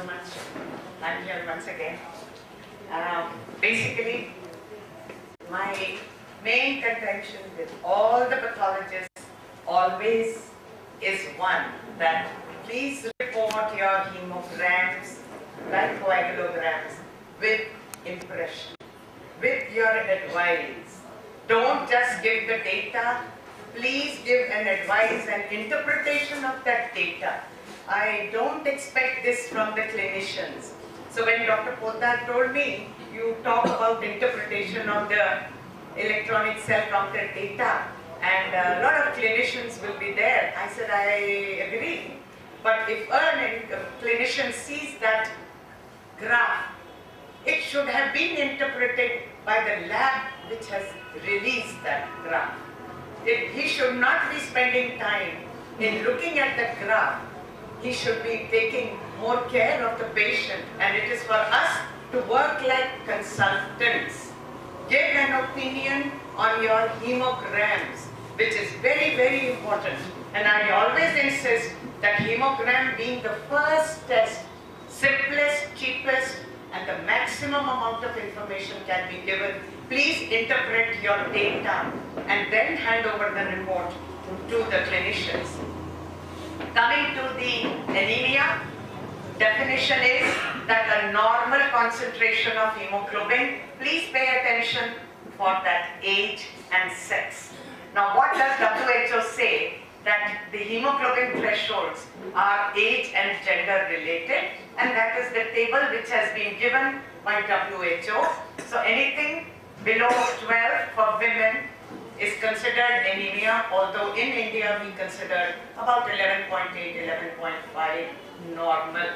so much. I'm here once again. Basically, my main contention with all the pathologists always is one, that please report your hemograms, like coagulograms, with impression, with your advice. Don't just give the data, please give an advice and interpretation of that data. I don't expect this from the clinicians. So when Dr. Poddar told me, you talk about interpretation of the electronic cell counted data, and a lot of clinicians will be there. I said, I agree. But if a clinician sees that graph, it should have been interpreted by the lab which has released that graph. He should not be spending time in looking at the graph. He should be taking more care of the patient, and it is for us to work like consultants. Give an opinion on your hemograms, which is very, very important. And I always insist that hemogram being the first test, simplest, cheapest, and the maximum amount of information can be given. Please interpret your data and then hand over the report to the clinicians. Coming to the anemia, definition is that a normal concentration of hemoglobin, please pay attention for that age and sex. Now what does WHO say? That the hemoglobin thresholds are age and gender related, and that is the table which has been given by WHO. So anything below 12 for women is considered anemia, although in India we consider about 11.8, 11.5 normal.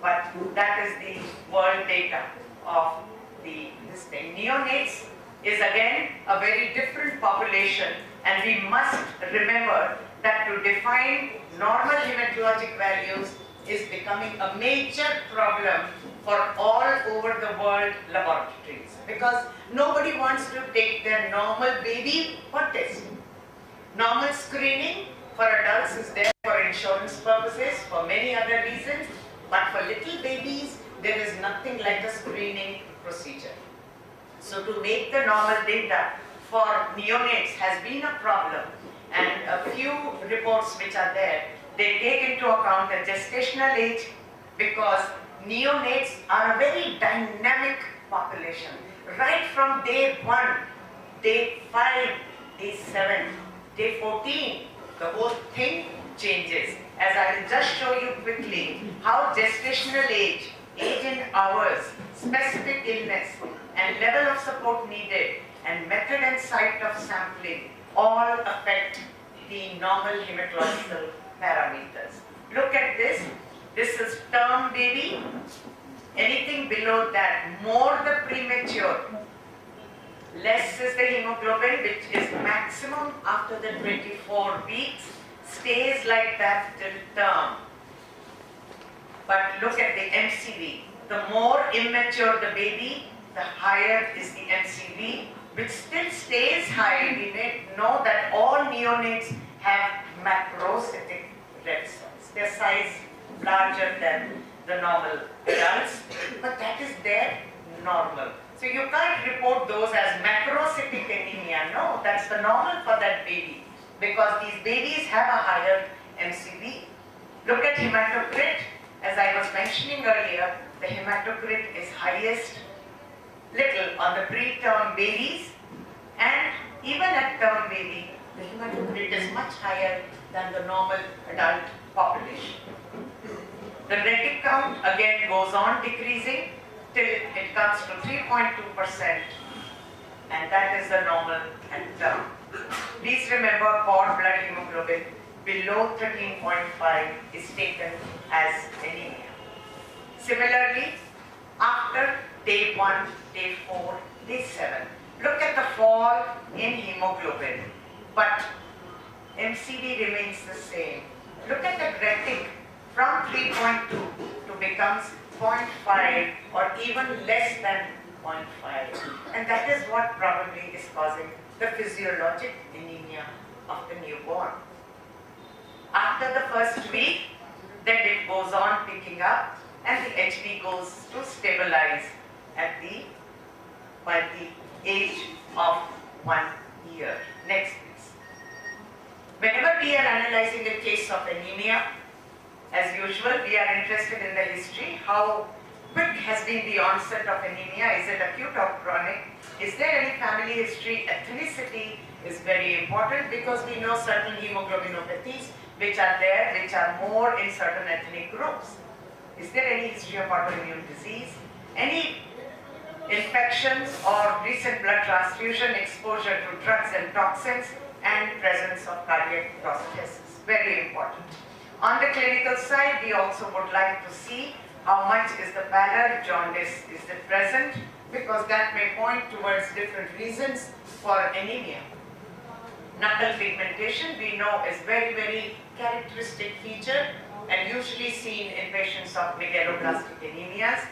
But that is the world data of this thing. Neonates is again a very different population, and we must remember that to define normal hematologic values is becoming a major problem for all over the world laboratories, because nobody wants to take their normal baby for testing. Normal screening for adults is there for insurance purposes, for many other reasons, but for little babies, there is nothing like a screening procedure. So to make the normal data for neonates has been a problem, and a few reports which are there, they take into account the gestational age, because neonates are a very dynamic population. Right from day 1, day 5, day 7, day 14, the whole thing changes. As I will just show you quickly how gestational age in hours, specific illness, and level of support needed, and method and site of sampling all affect the normal hematological parameters. Look at this. This is term baby. Anything below that, more the premature, less is the hemoglobin, which is maximum after the 24 weeks, stays like that till term. But look at the MCV. The more immature the baby, the higher is the MCV, which still stays high. We may know that all neonates have macrocytic red cells. Their size larger than the normal adults, but that is their normal. So you can't report those as macrocytic anemia. No, that's the normal for that baby, because these babies have a higher MCV. Look at hematocrit. As I was mentioning earlier, the hematocrit is highest little on the preterm babies, and even at term baby, the hematocrit is much higher than the normal adult population. The retic count again goes on decreasing till it comes to 3.2%, and that is the normal at term. Please remember, cord blood hemoglobin below 13.5 is taken as anemia. Similarly, after day 1, day 4, day 7, look at the fall in hemoglobin, but MCV remains the same. Look at the retic from 3.2 to becomes 0.5 or even less than 0.5, and that is what probably is causing the physiologic anemia of the newborn. After the first week, then it goes on picking up, and the HB goes to stabilize by the age of 1 year. Next please. Whenever we are analyzing a case of anemia, as usual, we are interested in the history. How quick has been the onset of anemia? Is it acute or chronic? Is there any family history? Ethnicity is very important because we know certain hemoglobinopathies which are there, which are more in certain ethnic groups. Is there any history of autoimmune disease? Any infections or recent blood transfusion, exposure to drugs and toxins, and presence of cardiac prosthesis? Very important. On the clinical side, we also would like to see how much is the pallor, jaundice, is it present, because that may point towards different reasons for anemia. Knuckle pigmentation, we know, is very, very characteristic feature and usually seen in patients of megaloblastic anemias.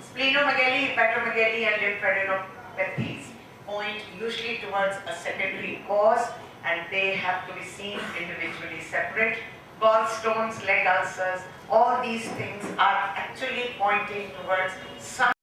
Splenomegaly, hepatomegaly, and lymphadenopathies point usually towards a secondary cause, and they have to be seen individually separate. Gallstones, leg ulcers, all these things are actually pointing towards some